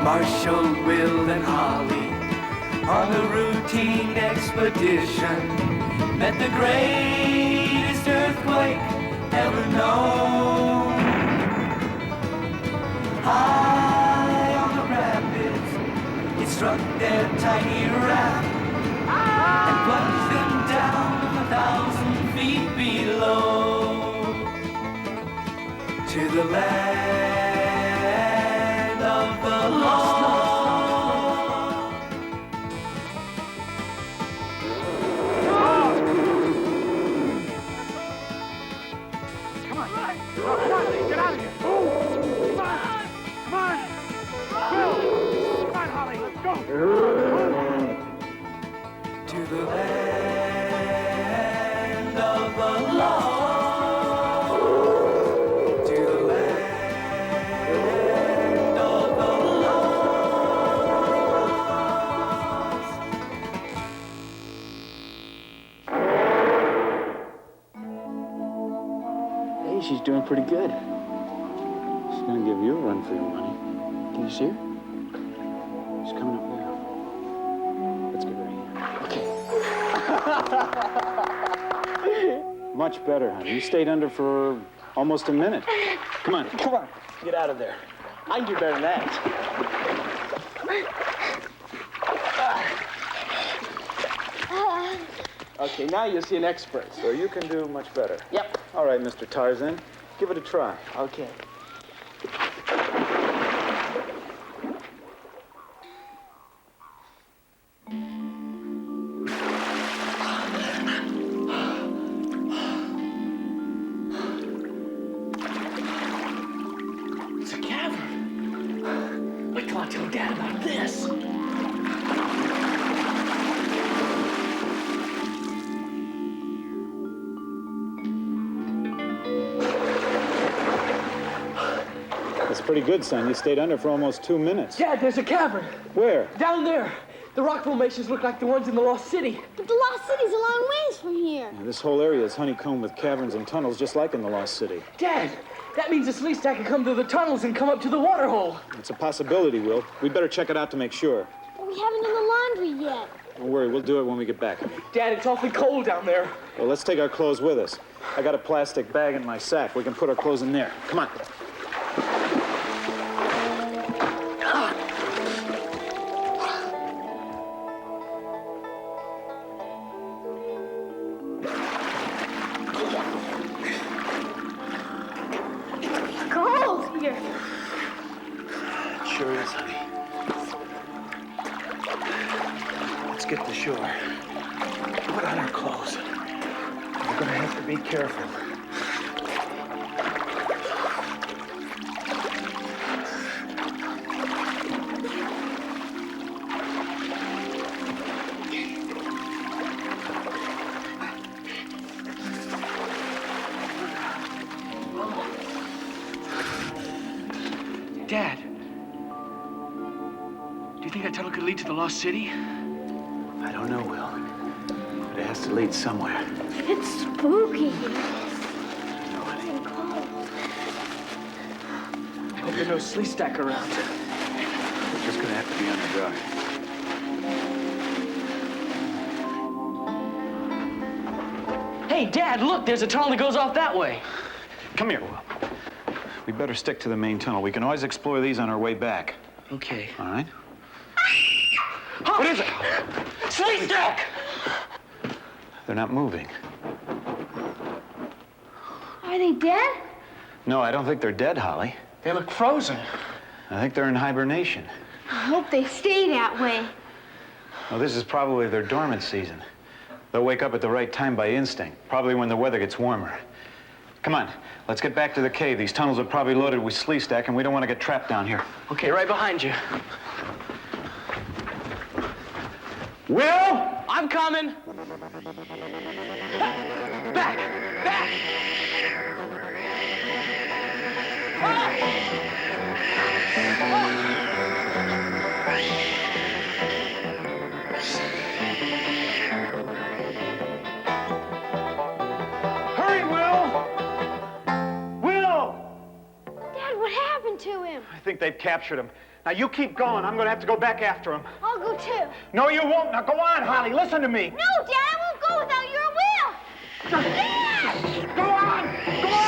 Marshall, Will, and Holly on a routine expedition met the greatest earthquake ever known. High on the rapids, it struck their tiny raft and plunged them down 1,000 feet below to the land of the lost. Come on, get out of here. Come on. Will, come on, Holly, let's go. To the land of the lost. To the land of the lost. Hey, she's doing pretty good. She's gonna give you a run for your money. Can you see her? She's coming up there. Let's get right here. Okay. Much better, honey. You stayed under for almost a minute. Come on. Come on. Get out of there. I can do better than that. Okay, now you'll see an expert. So you can do much better. Yep. All right, Mr. Tarzan. Give it a try. Okay. It's a cavern. Wait till I tell Dad about this. That's pretty good, son. You stayed under for almost 2 minutes. Dad, there's a cavern. Where? Down there. The rock formations look like the ones in the Lost City. But the Lost City's a long ways from here. Yeah, this whole area is honeycombed with caverns and tunnels just like in the Lost City. Dad, that means the Sleestak can come through the tunnels and come up to the water hole. It's a possibility, Will. We'd better check it out to make sure. But we haven't done the laundry yet. Don't worry, we'll do it when we get back. Dad, it's awfully cold down there. Well, let's take our clothes with us. I got a plastic bag in my sack. We can put our clothes in there. Come on. Cold here. Sure is, honey. Let's get to shore. Put on our clothes. We're gonna have to be careful. Dad, do you think that tunnel could lead to the Lost City? I don't know, Will. But it has to lead somewhere. It's spooky. No, honey. And cold. I hope there's no Sleestak around. We're just gonna have to be on the guard. Hey, Dad, look, there's a tunnel that goes off that way. Come here, Will. We better stick to the main tunnel. We can always explore these on our way back. Okay. All right? What is it? Sleestak! They're not moving. Are they dead? No, I don't think they're dead, Holly. They look frozen. I think they're in hibernation. I hope they stay that way. Well, this is probably their dormant season. They'll wake up at the right time by instinct, probably when the weather gets warmer. Come on, let's get back to the cave. These tunnels are probably loaded with Sleestak, and we don't want to get trapped down here. Okay, right behind you. Will! I'm coming. Back! Back! Hurry, Will! Will! Dad, what happened to him? I think they've captured him. Now, you keep going. I'm going to have to go back after him. I'll go too. No, you won't. Now, go on, Holly. Listen to me. No, Dad, I won't go without your will. Dad! Go on! Go on!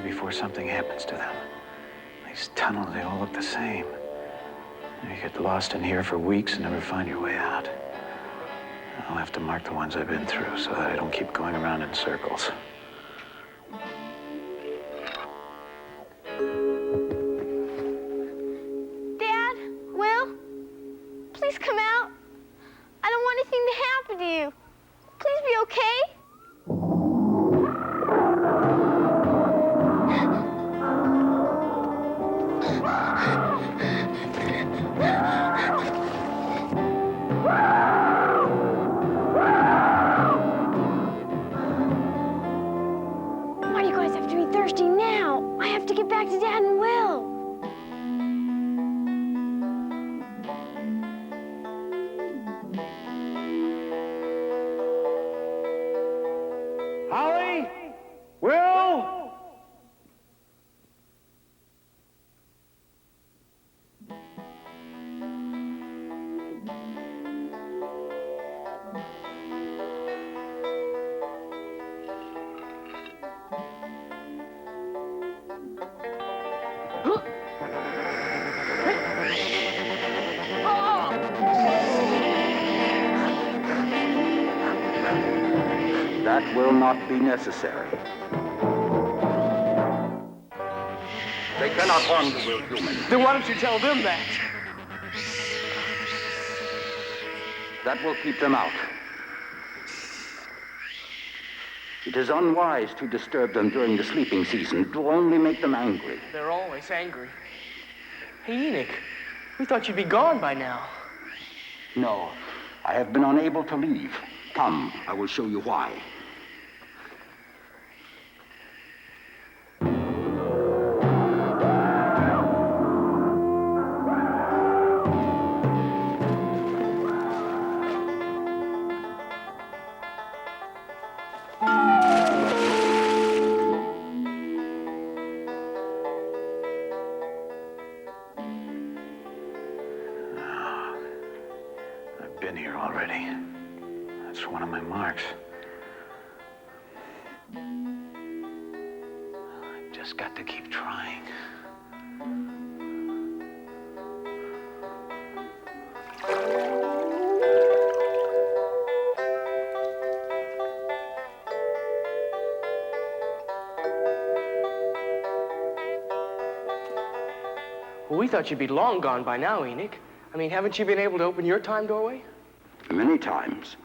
Before something happens to them. These tunnels, they all look the same. You get lost in here for weeks and never find your way out. I'll have to mark the ones I've been through so that I don't keep going around in circles. Dad, Will, please come out. I don't want anything to happen to you. Please be okay. Why do you guys have to be thirsty now? I have to get back to Dad and Will. Holly? Will? That will not be necessary. They cannot harm the will human. Then why don't you tell them that? That will keep them out. It is unwise to disturb them during the sleeping season. It will only make them angry. They're always angry. Hey, Enoch, we thought you'd be gone by now. No, I have been unable to leave. Come, I will show you why. I've been here already. That's one of my marks. I've just got to keep trying. Well, we thought you'd be long gone by now, Enoch. I mean, haven't you been able to open your time doorway? Many times.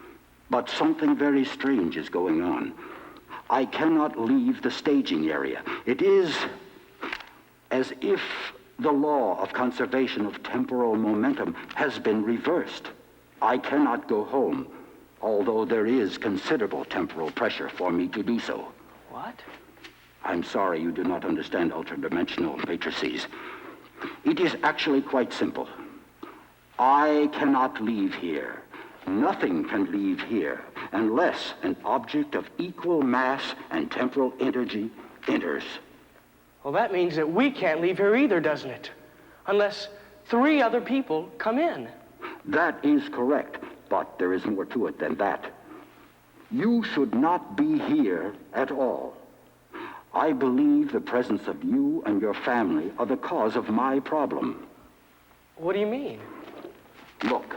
But something very strange is going on. I cannot leave the staging area. It is as if the law of conservation of temporal momentum has been reversed. I cannot go home, although there is considerable temporal pressure for me to do so. What? I'm sorry you do not understand ultra-dimensional matrices. It is actually quite simple. I cannot leave here. Nothing can leave here unless an object of equal mass and temporal energy enters. Well, that means that we can't leave here either, doesn't it? Unless 3 other people come in. That is correct, but there is more to it than that. You should not be here at all. I believe the presence of you and your family are the cause of my problem. What do you mean? Look.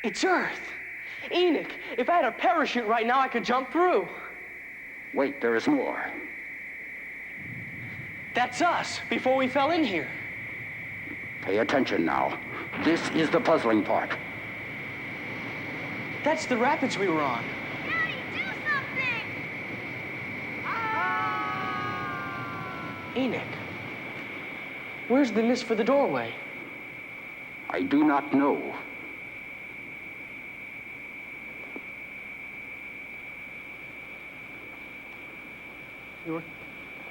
It's Earth. Enoch, if I had a parachute right now, I could jump through. Wait, there is more. That's us, before we fell in here. Pay attention now. This is the puzzling part. That's the rapids we were on. Daddy, do something! Enoch, where's the mist for the doorway? I do not know.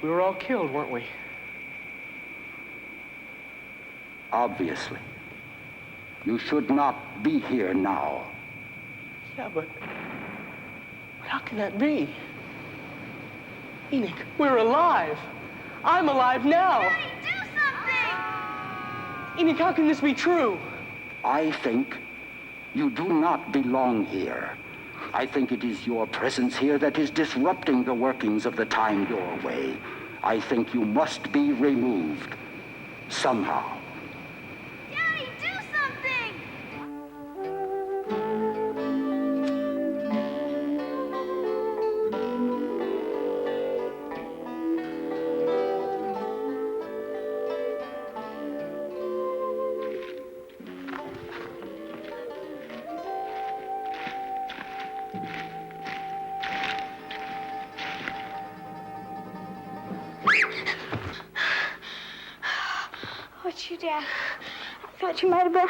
We were all killed, weren't we? Obviously. You should not be here now. Yeah, but how can that be? Enoch, we're alive. I'm alive now. Daddy, do something! Enoch, how can this be true? I think you do not belong here. I think it is your presence here that is disrupting the workings of the time doorway. I think you must be removed. Somehow. Daddy, do something! Oh, it's you, Dad. I thought you might have been...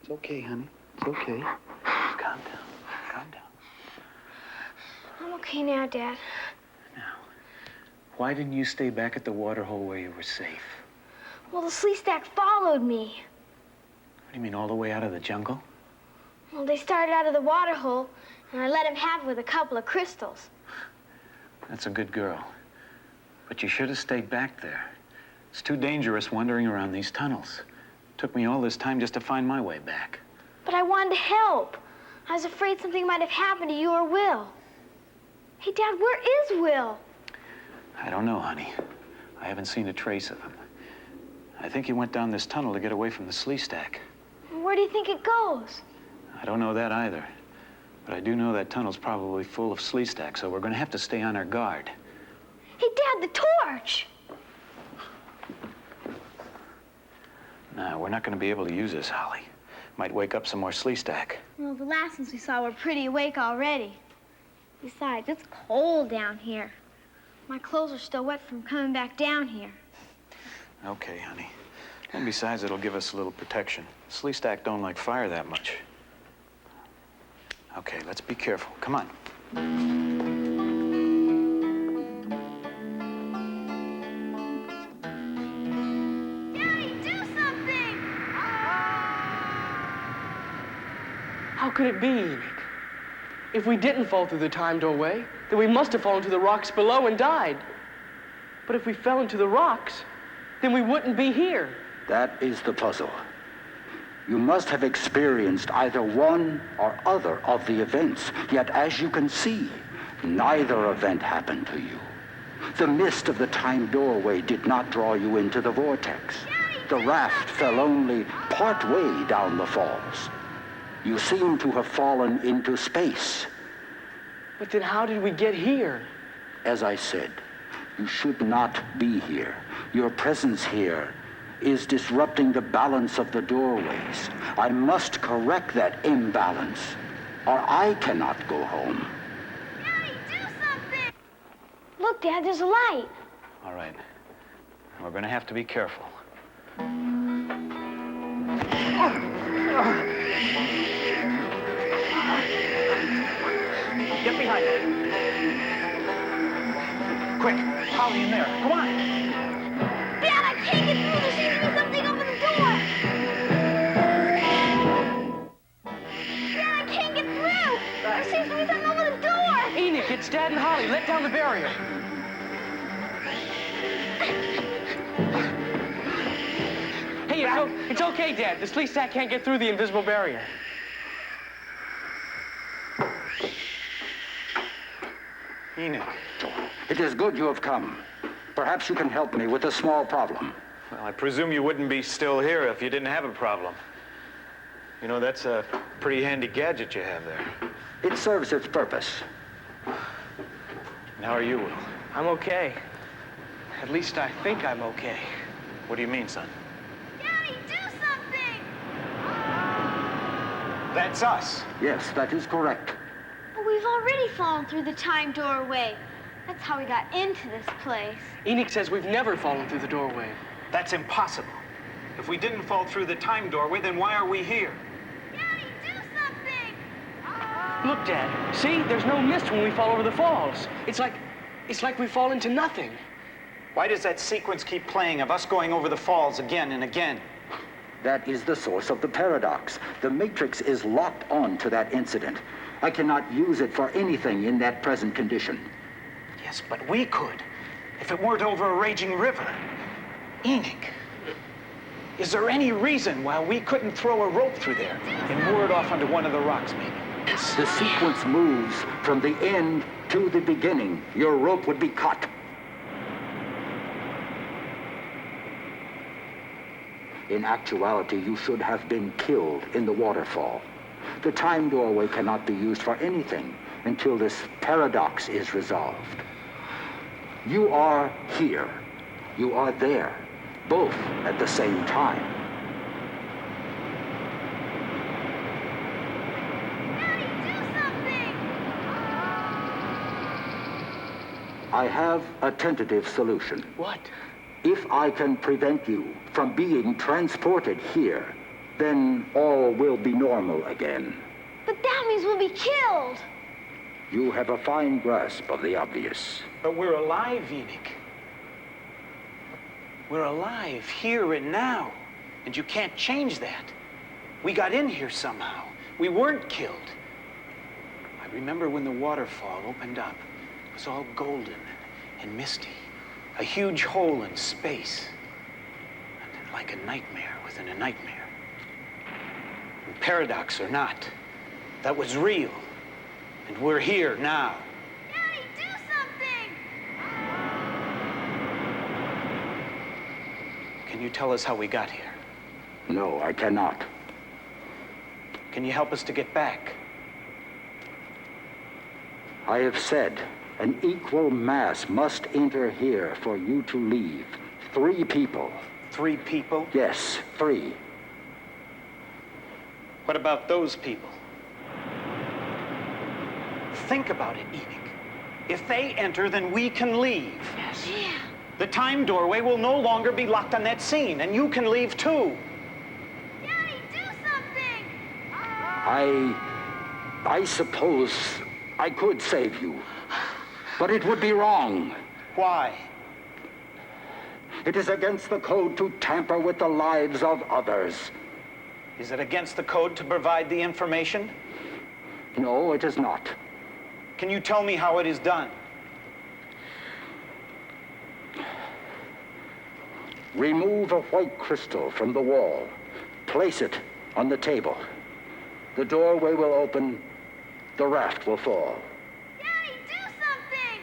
It's okay, honey. It's okay. Calm down. Calm down. I'm okay now, Dad. Now, why didn't you stay back at the waterhole where you were safe? Well, the Sleestak followed me. What do you mean, all the way out of the jungle? Well, they started out of the waterhole, and I let him have it with a couple of crystals. That's a good girl. But you should have stayed back there. It's too dangerous wandering around these tunnels. Took me all this time just to find my way back. But I wanted to help. I was afraid something might have happened to you or Will. Hey, Dad, where is Will? I don't know, honey. I haven't seen a trace of him. I think he went down this tunnel to get away from the Sleestak. Where do you think it goes? I don't know that either. But I do know that tunnel's probably full of Sleestak, so we're going to have to stay on our guard. Hey, Dad, the torch! No, we're not going to be able to use this, Holly. Might wake up some more Sleestak. Well, the last ones we saw were pretty awake already. Besides, it's cold down here. My clothes are still wet from coming back down here. Okay, honey. And besides, it'll give us a little protection. Sleestak don't like fire that much. Okay, let's be careful. Come on. Daddy, do something! How could it be, Enoch? If we didn't fall through the time doorway, then we must have fallen to the rocks below and died. But if we fell into the rocks, then we wouldn't be here. That is the puzzle. You must have experienced either one or other of the events, yet as you can see, neither event happened to you. The mist of the time doorway did not draw you into the vortex. The raft fell only part way down the falls. You seem to have fallen into space. But then how did we get here? As I said, you should not be here. Your presence here is disrupting the balance of the doorways. I must correct that imbalance, or I cannot go home. Daddy, do something! Look, Dad, there's a light. All right. We're going to have to be careful. Get behind it. Quick, Holly in there. Come on. Dad, I can't get through. There seems to be something over the door. Dad, I can't get through. There seems to be something over the door. Enoch, it's Dad and Holly. Let down the barrier. It's okay, Dad. The Sleestak can't get through the invisible barrier. Enoch. It is good you have come. Perhaps you can help me with a small problem. Well, I presume you wouldn't be still here if you didn't have a problem. You know, that's a pretty handy gadget you have there. It serves its purpose. And how are you, Will? I'm okay. At least I think I'm okay. What do you mean, son? Daddy, do something! That's us. Yes, that is correct. But we've already fallen through the time doorway. That's how we got into this place. Enoch says we've never fallen through the doorway. That's impossible. If we didn't fall through the time doorway, then why are we here? Daddy, do something! Look, Dad. See? There's no mist when we fall over the falls. It's like we fall into nothing. Why does that sequence keep playing of us going over the falls again and again? That is the source of the paradox. The Matrix is locked on to that incident. I cannot use it for anything in that present condition. Yes, but we could, if it weren't over a raging river. Enoch, is there any reason why we couldn't throw a rope through there and moor it off onto one of the rocks, maybe? The sequence moves from the end to the beginning. Your rope would be cut. In actuality, you should have been killed in the waterfall. The time doorway cannot be used for anything until this paradox is resolved. You are here. You are there, both at the same time. Daddy, do something! I have a tentative solution. What? If I can prevent you from being transported here, then all will be normal again. But that means we'll be killed! You have a fine grasp of the obvious. But we're alive, Enoch. We're alive here and now, and you can't change that. We got in here somehow. We weren't killed. I remember when the waterfall opened up. It was all golden and misty. A huge hole in space. And like a nightmare within a nightmare. And paradox or not, that was real. And we're here now. Daddy, do something! Can you tell us how we got here? No, I cannot. Can you help us to get back? I have said an equal mass must enter here for you to leave. 3 people. 3 people? Yes, 3. What about those people? Think about it, Enoch. If they enter, then we can leave. Yes. Yeah. The time doorway will no longer be locked on that scene, and you can leave too. Daddy, do something! I suppose I could save you, but it would be wrong. Why? It is against the code to tamper with the lives of others. Is it against the code to provide the information? No, it is not. Can you tell me how it is done? Remove a white crystal from the wall. Place it on the table. The doorway will open. The raft will fall. Daddy, do something!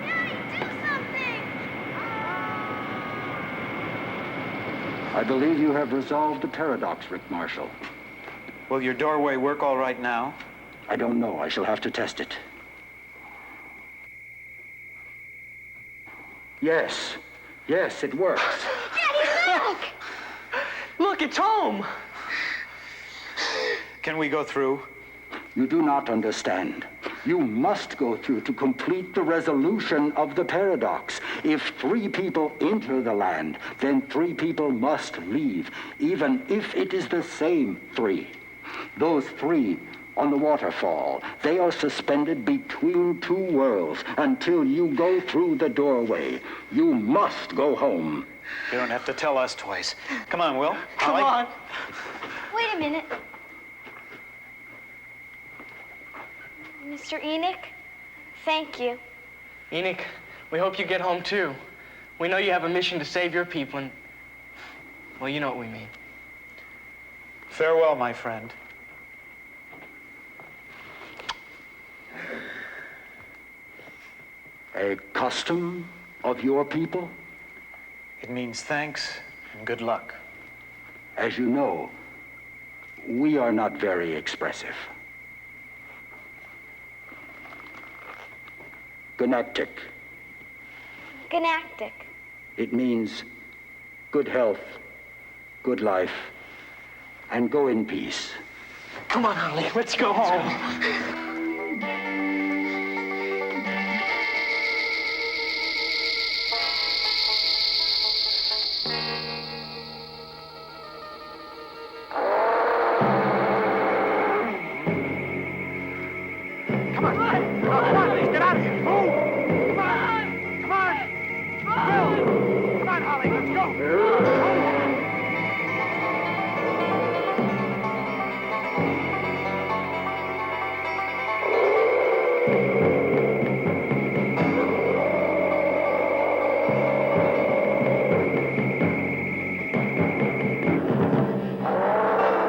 Daddy, do something! I believe you have resolved the paradox, Rick Marshall. Will your doorway work all right now? I don't know. I shall have to test it. Yes. Yes, it works. Daddy, look! Look, it's home! Can we go through? You do not understand. You must go through to complete the resolution of the paradox. If 3 people enter the land, then 3 people must leave, even if it is the same 3. Those 3 on the waterfall, they are suspended between 2 worlds until you go through the doorway. You must go home. You don't have to tell us twice. Come on, Will. Come on. Wait a minute. Mr. Enoch, Thank you. Enoch, we hope you get home too. We know you have a mission to save your people and, well, you know what we mean. Farewell, my friend. A custom of your people? It means thanks and good luck. As you know, we are not very expressive. Gnactic. Gnactic. It means good health, good life, and go in peace. Come on, Holly, let's go home. Come on, Holly, get out of here. Move. Come on. Come on. Bill. Come on, Holly, let's go.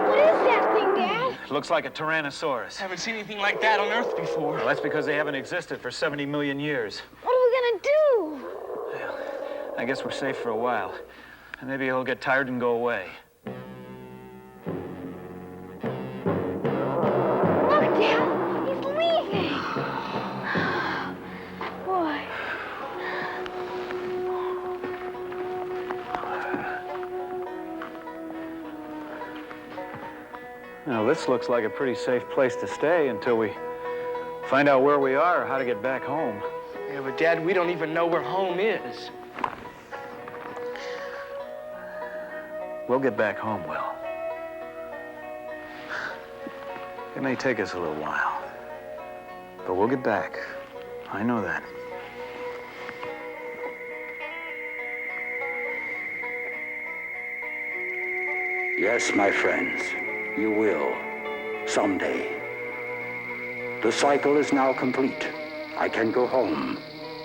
What is that thing, Dad? Looks like a Tyrannosaurus. Haven't seen anything like that on Earth before. Well, that's because they haven't existed for 70 million years. What are we gonna do? Well, I guess we're safe for a while. And maybe he'll get tired and go away. Look, Dad, he's leaving. Boy. Now, this looks like a pretty safe place to stay until we find out where we are or how to get back home. Yeah, but Dad, we don't even know where home is. We'll get back home, Will. It may take us a little while, but we'll get back. I know that. Yes, my friends, you will, someday. The cycle is now complete. I can go home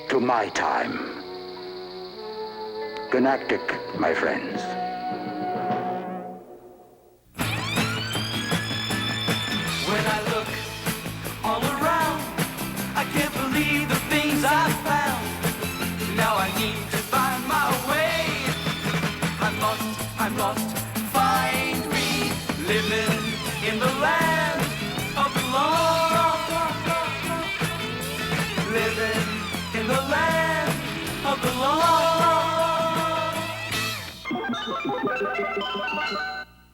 to my time. Gnactic, my friends. When I look all around, I can't believe the things I found. Now I need to find my way. I'm lost, find me. Living in the land of the lost. Living in the land of the lost.